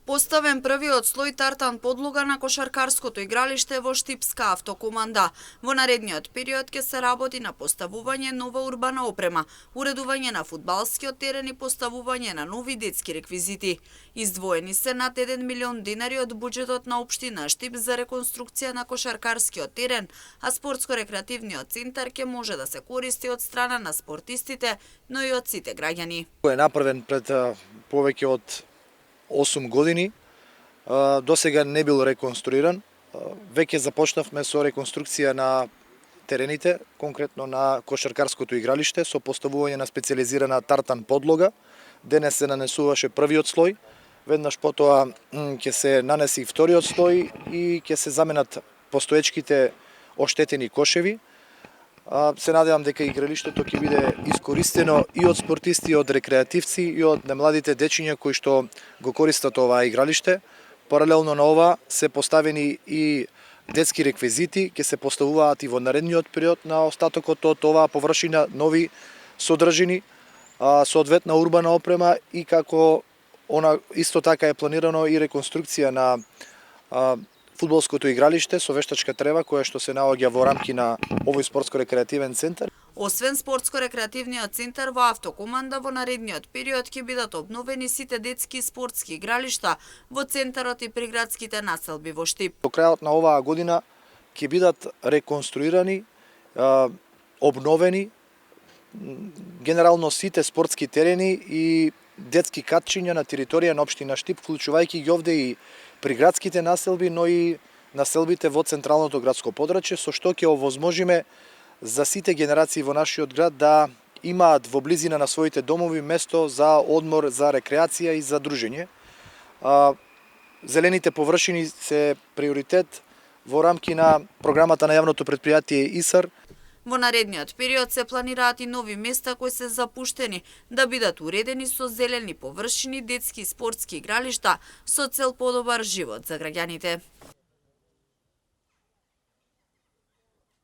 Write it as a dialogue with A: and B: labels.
A: Поставен првиот слој тартан подлога на кошаркарското игралиште во Штипска автокоманда. Во наредниот период ќе се работи на поставување нова урбана опрема, уредување на фудбалскиот терен и поставување на нови детски реквизити. Издвоени се над 1 милион денари од буџетот на општина Штип за реконструкција на кошаркарскиот терен, а спортско-рекреативниот центар ќе може да се користи од страна на спортистите, но и од сите граѓани.
B: Кој е направен пред повеќе од 8 години, до сега не бил реконструиран. Веќе започнавме со реконструкција на терените, конкретно на кошаркарското игралиште, со поставување на специјализирана тартан подлога. Денес се нанесуваше првиот слој, веднаш потоа ќе се нанеси вториот слој и ќе се заменат постоечките оштетени кошеви. Се надевам дека игралиштето ќе биде искористено и од спортисти, и од рекреативци, и од немладите дечиња кои што го користат оваа игралиште. Паралелно на ова се поставени и детски реквизити, ќе се поставуваат и во наредниот период на остатокот од оваа површина нови содржини, соодветна урбана опрема и како исто така е планирано и реконструкција на фудбалското игралиште со вештачка трева која што се наоѓа во рамки на овој спортско-рекреативен центар.
A: Освен спортско-рекреативниот центар во автокоманда, во наредниот период ќе бидат обновени сите детски и спортски игралишта во центарот и приградските населби во Штип.
B: До крајот на оваа година ќе бидат реконструирани, обновени генерално сите спортски терени и детски катчиња на територија на општина Штип, вклучувајќи ги овде и приградските населби, но и населбите во централното градско подрачје, со што ќе овозможиме за сите генерации во нашиот град да имаат во близина на своите домови место за одмор, за рекреација и за дружење. Зелените површини се приоритет во рамки на програмата на јавното претпријатие ИСАР.
A: Во наредниот период се планираат и нови места кои се запуштени да бидат уредени со зелени површини, детски и спортски игралишта со цел подобар живот за граѓаните.